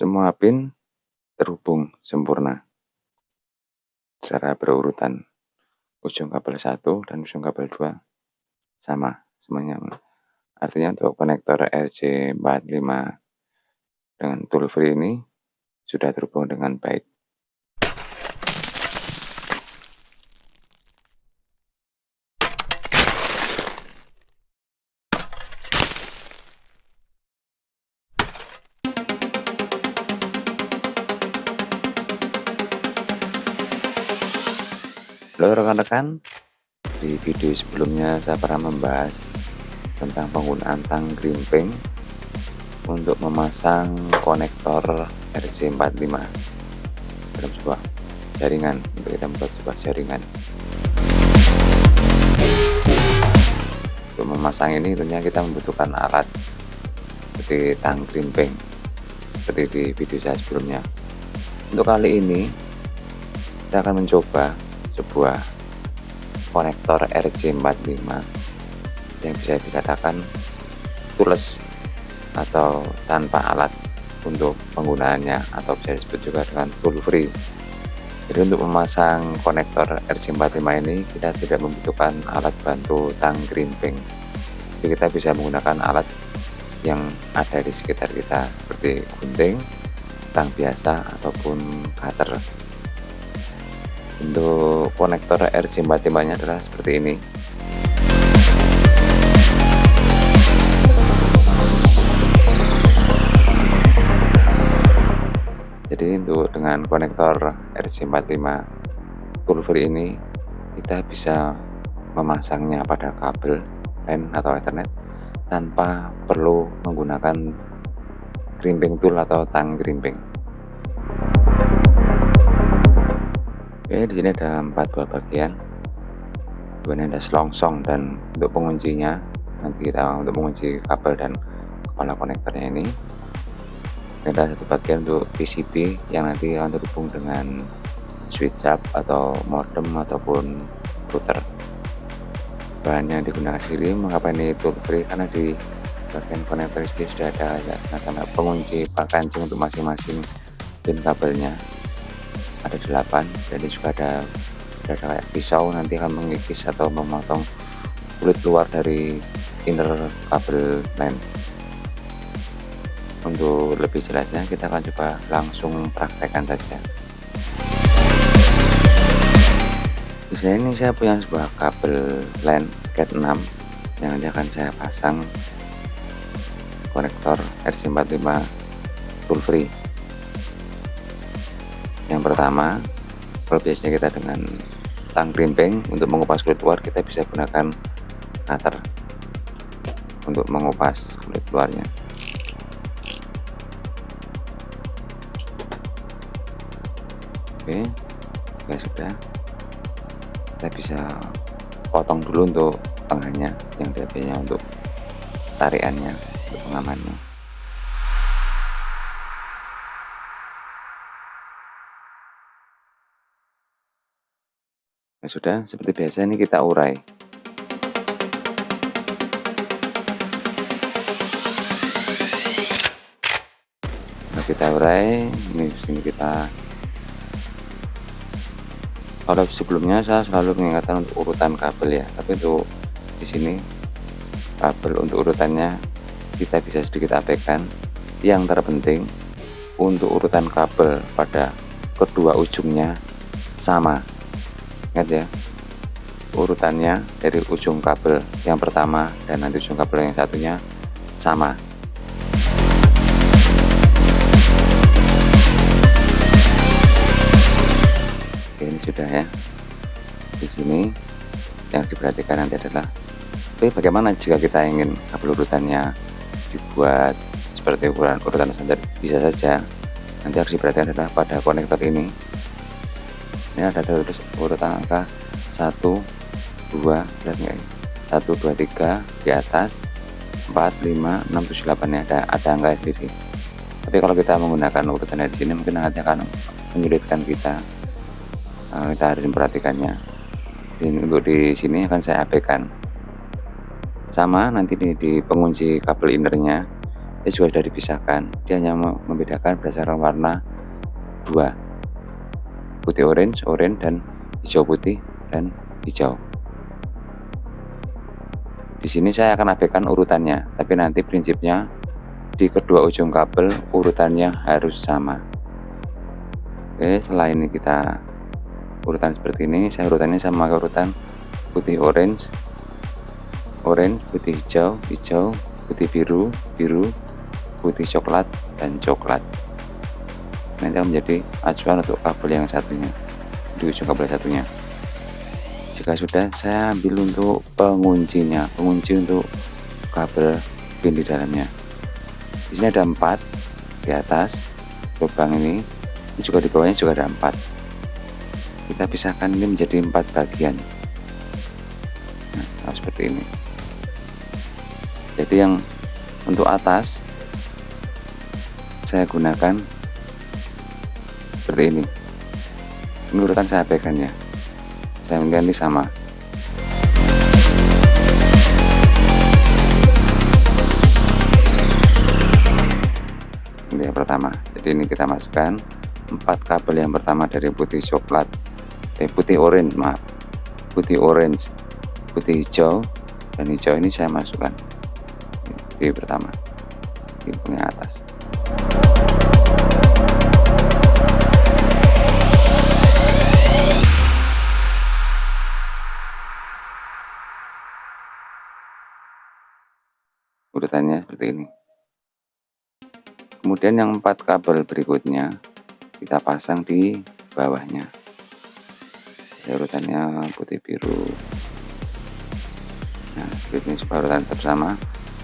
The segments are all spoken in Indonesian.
Semua pin terhubung sempurna secara berurutan. Ujung kabel 1 dan ujung kabel 2 sama semuanya. Artinya untuk konektor RJ45 dengan tool free ini sudah terhubung dengan baik. Halo rekan-rekan, di video sebelumnya saya pernah membahas tentang penggunaan tang grimping untuk memasang konektor RJ45 dalam sebuah jaringan, untuk kita membuat sebuah jaringan. Untuk memasang ini tentunya kita membutuhkan alat seperti tang grimping seperti di video saya sebelumnya. Untuk kali ini kita akan mencoba sebuah konektor RJ45 yang bisa dikatakan toolless atau tanpa alat untuk penggunaannya, atau bisa disebut juga dengan tool free. Jadi untuk memasang konektor RJ45 ini kita tidak membutuhkan alat bantu tang grimping. Jadi kita bisa menggunakan alat yang ada di sekitar kita seperti gunting, tang biasa ataupun cutter. Untuk konektor RJ45 nya adalah seperti ini. Jadi untuk dengan konektor RJ45 tool free ini kita bisa memasangnya pada kabel LAN atau Ethernet tanpa perlu menggunakan grimping tool atau tang grimping. Oke, di sini ada 4 buah bagian. Kemudian ada selongsong dan untuk penguncinya, nanti kita untuk mengunci kabel dan kepala konektornya ini. Ada satu bagian untuk PCB yang nanti akan terhubung dengan switch hub atau modem ataupun router. Bahan yang digunakan sendiri, mengapa ini tool free, karena di bagian konektor ini sudah ada tanda pengunci kancing untuk masing-masing pin kabelnya. Ada 8, jadi juga ada kayak pisau, nanti akan mengikis atau memotong kulit luar dari inner kabel LAN. Untuk lebih jelasnya kita akan coba langsung praktekkan saja. Di sini saya punya sebuah kabel LAN Cat 6 yang nanti akan saya pasang konektor RJ45 tool free. Yang pertama, kalau biasanya kita dengan tang grimping untuk mengupas kulit luar, kita bisa gunakan cutter untuk mengupas kulit luarnya. Oke, jika sudah, kita bisa potong dulu untuk tengahnya, yang biasanya untuk tarikannya, untuk pengamannya. Nah, sudah, seperti biasa ini kita urai. Nah, kita urai, ini di sini kita. Kalau sebelumnya saya selalu mengingatkan untuk urutan kabel ya, tapi untuk di sini kabel untuk urutannya kita bisa sedikit abaikan. Yang terpenting untuk urutan kabel pada kedua ujungnya sama. Ingat ya, urutannya dari ujung kabel yang pertama dan nanti ujung kabel yang satunya sama. Oke, ini sudah ya. Di sini yang diperhatikan nanti adalah, bagaimana jika kita ingin kabel urutannya dibuat seperti urutan standar? Bisa saja. Nanti harus diperhatikan adalah pada konektor ini ada tertulis urutan angka 1, 2, 1, 2, 3 di atas, 4, 5, 6, 7, 8 ya, ada angka sendiri. Tapi kalau kita menggunakan urutan di sini mungkin nanti akan menyulitkan kita. Kita harus memperhatikannya. Untuk di sini akan saya abaikan. Sama nanti di pengunci kabel innernya Dia juga sudah dipisahkan. Dia hanya membedakan berdasarkan warna dua, putih orange, dan hijau putih dan hijau. Di sini saya akan abaikan urutannya, tapi nanti prinsipnya di kedua ujung kabel urutannya harus sama. Oke, setelah ini kita urutan seperti ini. Saya urutannya sama urutan putih orange, putih hijau, putih biru, putih coklat, dan coklat. Nanti akan menjadi acuan untuk kabel yang satunya, di ujung kabel satunya. Jika sudah, saya ambil untuk penguncinya, pengunci untuk kabel pin di dalamnya. Di sini ada 4 di atas lubang ini juga di bawahnya juga ada 4. Kita pisahkan ini menjadi 4 bagian. Nah, seperti ini. Jadi yang untuk atas saya gunakan seperti ini. Ini urutan saya abaikan ya. Saya mengganti sama. Ini yang pertama. Jadi ini kita masukkan 4 kabel yang pertama dari putih coklat, putih orange, putih orange, putih hijau, dan hijau ini saya masukkan di pertama, di punya atas. Urutannya seperti ini. Kemudian yang 4 kabel berikutnya kita pasang di bawahnya. Urutannya putih biru. Nah, seperti ini supaya urutan tetap sama.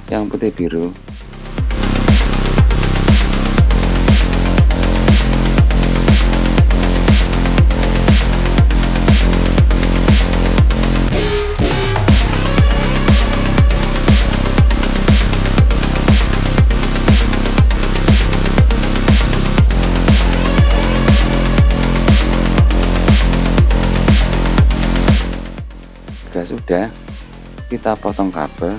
Yang putih biru sudah, kita potong kabel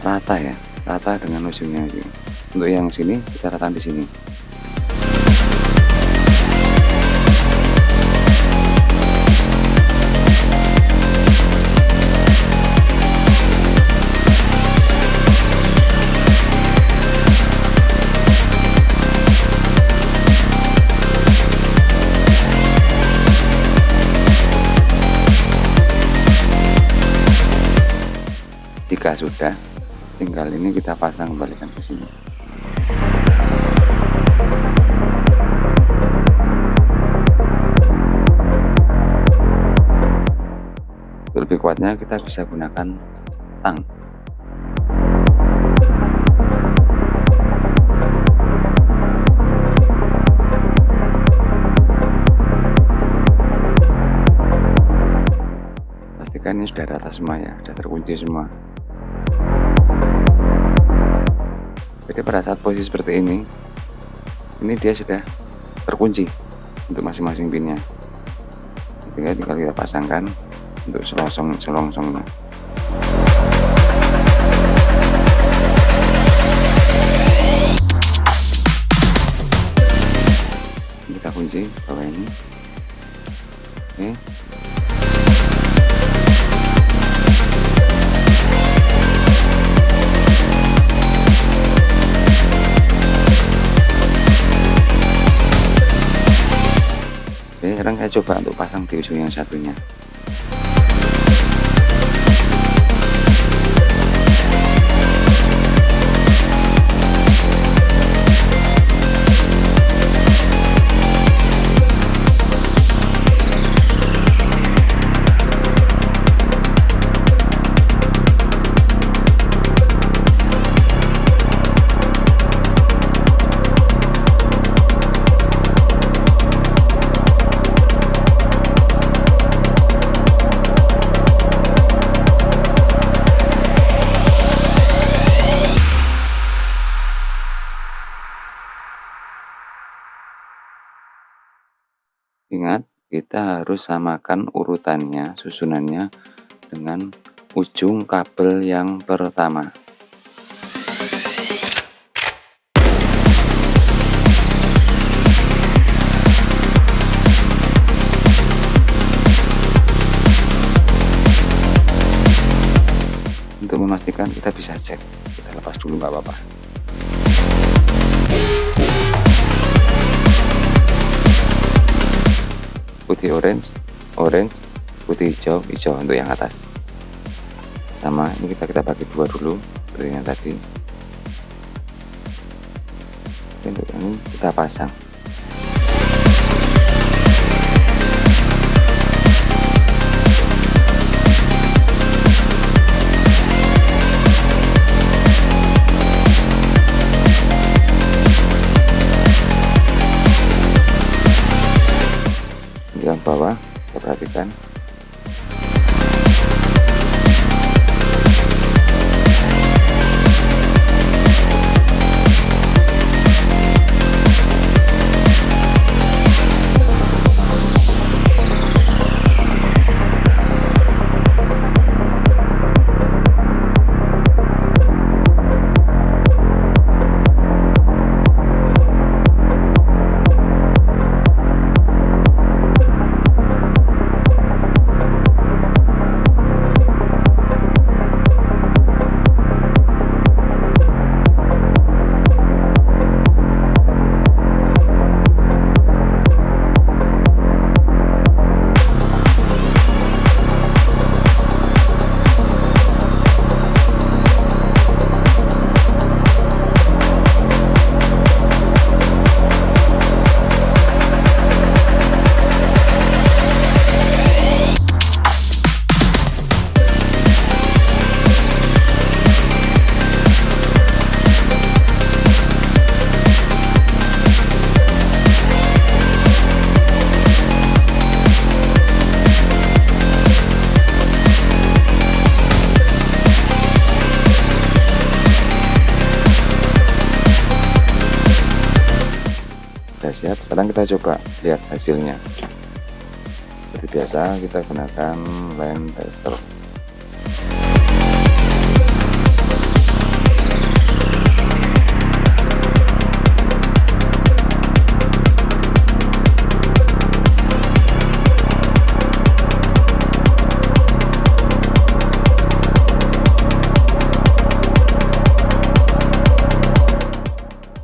rata ya, rata dengan ujungnya ini. Untuk yang sini kita rata di sini. Jika sudah, tinggal ini kita pasang kembalikan ke sini. Untuk lebih kuatnya kita bisa gunakan tang. Pastikan ini sudah rata semua ya, sudah terkunci semua. Jadi pada saat posisi seperti ini dia sudah terkunci untuk masing-masing pinnya. Tinggal kita pasangkan untuk selongsongnya. Kita kunci bawah ini. Oke. Sekarang saya coba untuk pasang di ujung yang satunya. Ingat, kita harus samakan urutannya, susunannya dengan ujung kabel yang pertama. Untuk memastikan kita bisa cek, kita lepas dulu nggak apa-apa. Putih orange, orange, putih hijau, hijau untuk yang atas. Sama ini kita bagi dua dulu seperti yang tadi. Untuk ini kita pasang. Yang bawah kita perhatikan, siap. Sekarang kita coba lihat hasilnya. Seperti biasa kita gunakan lem tester.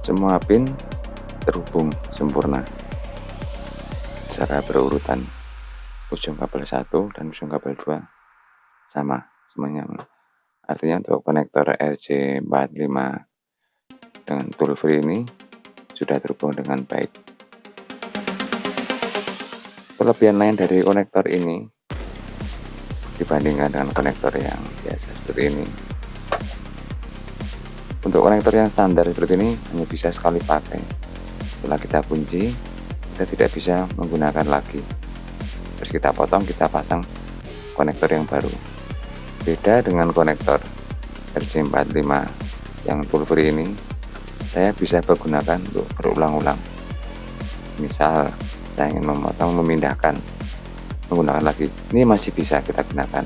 Semua pin terhubung sempurna secara berurutan. Ujung kabel 1 dan ujung kabel 2 sama semuanya. Artinya untuk konektor RJ45 dengan tool free ini sudah terhubung dengan baik. Kelebihan lain dari konektor ini dibandingkan dengan konektor yang biasa seperti ini, untuk konektor yang standar seperti ini hanya bisa sekali pakai. Setelah kita kunci, kita tidak bisa menggunakan lagi. Terus kita potong, kita pasang konektor yang baru. Beda dengan konektor RJ45 yang tool free ini, saya bisa menggunakan untuk berulang-ulang. Misal saya ingin memotong, memindahkan, menggunakan lagi, ini masih bisa kita gunakan.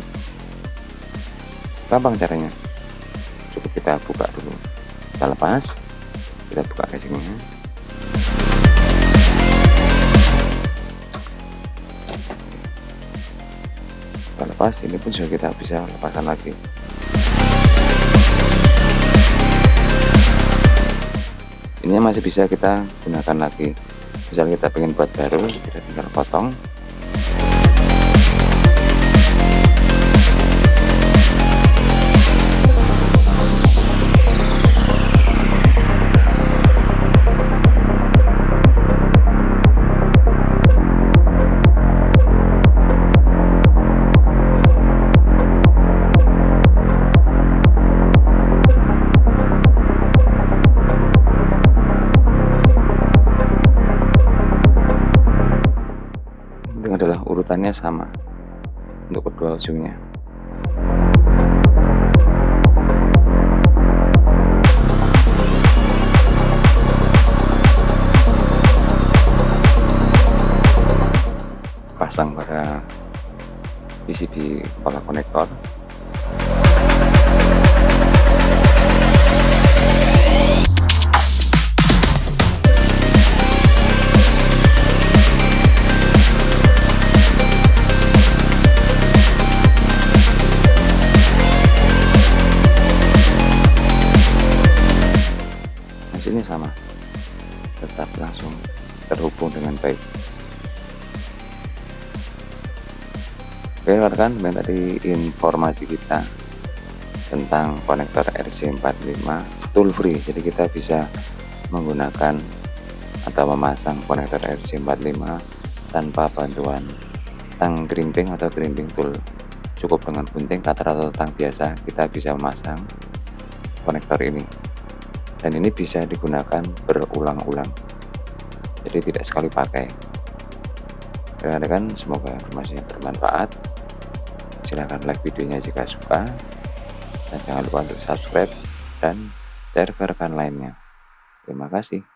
Gampang caranya. Cukup kita buka dulu, kita lepas, kita buka casingnya. Kita lepas, ini pun sudah kita bisa lepaskan lagi. Ini masih bisa kita gunakan lagi. Misal kita ingin buat baru, kita tinggal potong. Adalah urutannya sama untuk kedua ujungnya. Pasang pada PCB kepala konektor. hasilnya sama, tetap langsung terhubung dengan baik. Oke rekan, tadi informasi kita tentang konektor RJ45 tool free. Jadi kita bisa menggunakan atau memasang konektor RJ45 tanpa bantuan tang grimping atau grimping tool. Cukup dengan gunting, cutter atau tang biasa kita bisa memasang konektor ini, dan ini bisa digunakan berulang-ulang, jadi tidak sekali pakai. Rekan-rekan, semoga informasinya bermanfaat. Silahkan like videonya jika suka, dan jangan lupa untuk subscribe dan share ke rekan lainnya. Terima kasih.